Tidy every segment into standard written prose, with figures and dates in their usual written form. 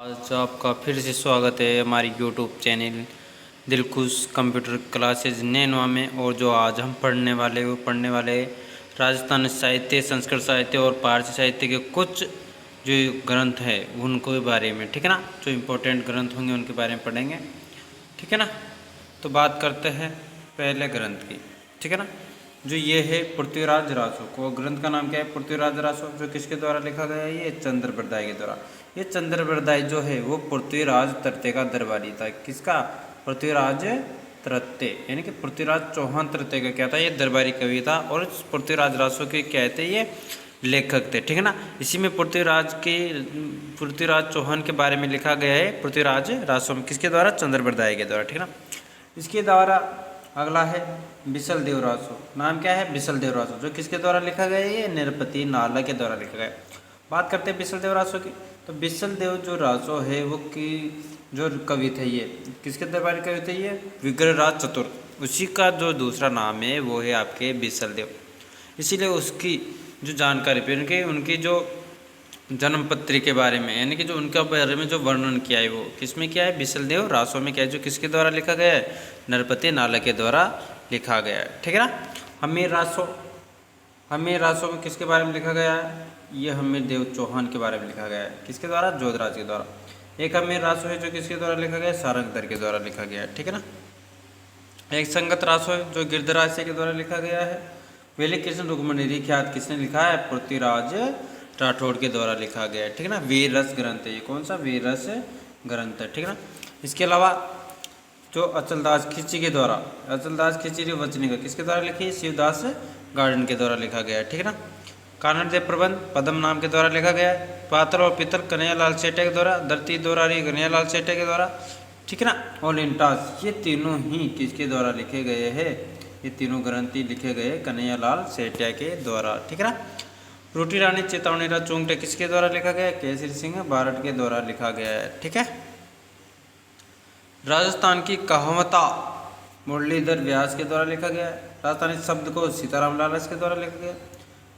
आज आपका फिर से स्वागत है हमारी YouTube channel Dilkhush computer classes Nainwa में। और जो आज हम पढ़ने वाले राजस्थानी साहित्य, संस्कृत साहित्य और पारसी साहित्य के कुछ जो ग्रंथ है उनको बारे में, ठीक है ना। जो इम्पोर्टेंट ग्रंथ होंगे उनके बारे में पढ़ेंगे, ठीक है ना। तो बात करते हैं पहले ग्रंथ की, ठीक है ना। जो ये है पृथ्वीराज रासो को, ग्रंथ का नाम क्या है? पृथ्वीराज रासो। जो किसके द्वारा लिखा गया है? ये चंद्रबरदाई के द्वारा। ये चंद्रबरदाई जो है वो पृथ्वीराज तृतीय का दरबारी था। किसका? पृथ्वीराज तृतीय, यानी कि पृथ्वीराज चौहान तृतीय का क्या था? ये दरबारी कवि था। और पृथ्वीराज रासो के क्या थे? ये लेखक थे, ठीक है ना। इसी में पृथ्वीराज चौहान के बारे में लिखा गया है पृथ्वीराज रासो में। किसके द्वारा? चंद्रबरदाई के द्वारा, ठीक है ना। इसके द्वारा अगला है बिसलदेव रासो। नाम क्या है? बिसलदेव रासो। जो किसके द्वारा लिखा गया है? ये नरपति नाला के द्वारा लिखा गया है। बात करते हैं बिसलदेव रासो की। तो बिसलदेव जो रासो है वो की जो कवि थे, ये किसके दरबारी कवि थे? ये विग्रहराज चतुर्थ। उसी का जो दूसरा नाम है वो है आपके बिसलदेव। इसीलिए उसकी जो जानकारी पे उनकी जो जन्मपत्री के बारे में, यानी कि जो उनके बारे में जो वर्णन किया है वो किसमें किया है? बिसलदेव रासो में किया है। जो किसके द्वारा लिखा गया है? नरपति नाला के द्वारा लिखा गया है, ठीक है ना। हमीर रासो में किसके बारे में लिखा गया है? ये हमीर देव चौहान के बारे में लिखा गया है। किसके द्वारा? जोधराज के द्वारा। एक हमीर रासो है जो किसके द्वारा लिखा गया है? सारंगधर के द्वारा लिखा गया है, ठीक है ना। एक संगत रासो है जो गिरधराज के द्वारा लिखा गया है। वेली कृष्ण रुक्मणी ख्यात किसने लिखा है? पृथ्वीराज राठौड़ के द्वारा लिखा गया है, ठीक है ना। वीर रस ग्रंथ है ये। कौन सा? वीर रस ग्रंथ है, ठीक है ना। इसके अलावा जो अचलदास खिची के द्वारा, अचलदास खिची वचनी का किसके द्वारा लिखी है? शिवदास गार्डन के द्वारा लिखा गया है, ठीक है ना। कानड़ देव प्रबंध पद्म नाम के द्वारा लिखा गया है। पातल और पितल कन्हैयालाल सेठे के द्वारा। धरती दोरारी कन्हैयालाल सेठे के द्वारा, ठीक है ना। और इंटास, ये तीनों ही किसके द्वारा लिखे गए हैं? ये तीनों ग्रंथी लिखे गए कन्हैयालाल सेठिया के द्वारा, ठीक है ना। रोटी रानी चेतावनी रा चोंगटे किसके द्वारा लिखा गया है? केसरी सिंह बारठ के द्वारा लिखा गया है, ठीक है। राजस्थान की कहावता मुरलीधर व्यास के द्वारा लिखा गया है। राजस्थानी शब्द को सीताराम लालस के द्वारा लिखा गया है।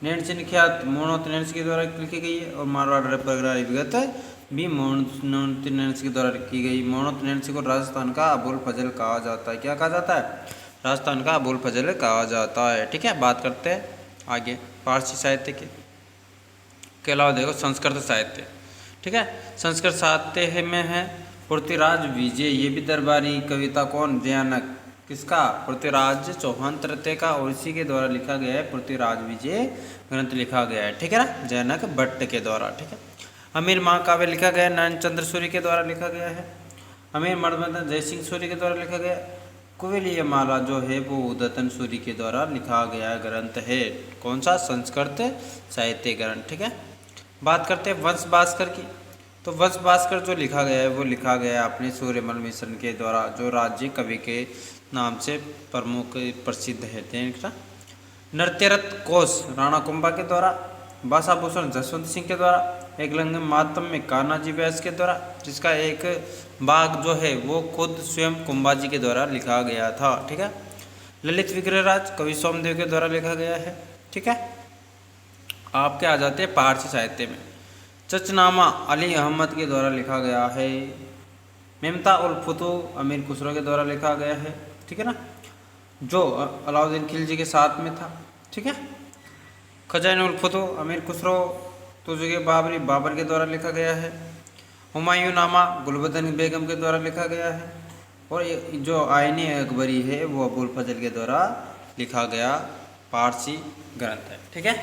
नैणसी ख्यात मोहनोत नैणसी के द्वारा लिखी गई है। और मारवाड़ परगना विगत भी मोहनोत नैणसी के द्वारा लिखी गई। मोहनोत नैणसी को राजस्थान का अबुल फजल कहा जाता है। क्या कहा जाता है? राजस्थान का अबुल फजल कहा जाता है, ठीक है। बात करते हैं आगे पारसी साहित्य के अलावा देखो संस्कृत साहित्य, ठीक है। संस्कृत साहित्य में है पृथ्वीराज विजय, ये भी दरबारी कविता। कौन? जयानक। किसका? पृथ्वीराज चौहान तृतीय का। और इसी के द्वारा लिखा गया है पृथ्वीराज विजय ग्रंथ लिखा गया है, ठीक है ना, जयानक भट्ट के द्वारा, ठीक है। अमीर महाकाव्य लिखा गया है नारायण चंद्र सूर्य के द्वारा लिखा गया है। अमीर मर्दमंथन जयसिंह सूर्य के द्वारा लिखा गया। कुवेलिया माला जो है वो उदयतन सूर्य के द्वारा लिखा गया ग्रंथ है। कौन सा? संस्कृत साहित्य ग्रंथ, ठीक है। बात करते हैं वंश भास्कर की। तो वंश भास्कर जो लिखा गया है वो लिखा गया है अपने सूर्यमल मिश्र के द्वारा, जो राज्य कवि के नाम से प्रमुख प्रसिद्ध है, ठीक है। नृत्यरथ कोश राणा कुंभा के द्वारा। भाषाभूषण जसवंत सिंह के द्वारा। एकलंग मातम्य कान्हाजी व्यास के द्वारा, जिसका एक भाग जो है वो खुद स्वयं कुंभाजी के द्वारा लिखा गया था, ठीक है। ललित विग्रहराज कवि सोमदेव के द्वारा लिखा गया है, ठीक है। आपके आ जाते हैं पारसी साहित्य में। चचनामा अली अहमद के द्वारा लिखा गया है। मेमता उल फुतू अमीर खुसरो के द्वारा लिखा गया है, ठीक है ना, जो अलाउद्दीन खिलजी के साथ में था, ठीक है। खजाइन उल फुतू अमीर खुसरो तुजुगे बाबरी बाबर के द्वारा लिखा गया है। हुमायूं नामा गुलबदन बेगम के द्वारा लिखा गया है। और जो आईने अकबरी है वो अबुल फजल के द्वारा लिखा गया पारसी ग्रंथ है, ठीक है।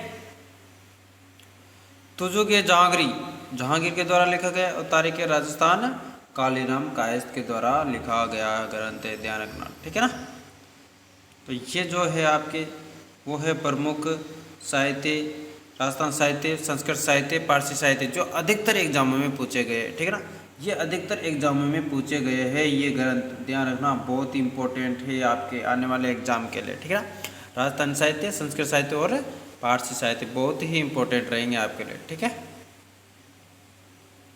तुजुगे जहांगीर के द्वारा लिखा गया। और तारीख राजस्थान कालीराम कायस्थ के द्वारा लिखा गया ग्रंथ है, ध्यान रखना, ठीक है ना। तो ये जो है आपके वो है प्रमुख साहित्य, राजस्थान साहित्य, संस्कृत साहित्य, पारसी साहित्य, जो अधिकतर एग्जामों में पूछे गए, ठीक है ना। ये अधिकतर एग्जामों में पूछे गए हैं ये ग्रंथ, ध्यान रखना, बहुत इंपॉर्टेंट है आपके आने वाले एग्जाम के लिए, ठीक है ना। राजस्थान साहित्य, संस्कृत साहित्य और पारसी साहित्य बहुत ही इंपॉर्टेंट रहेंगे आपके लिए, ठीक है।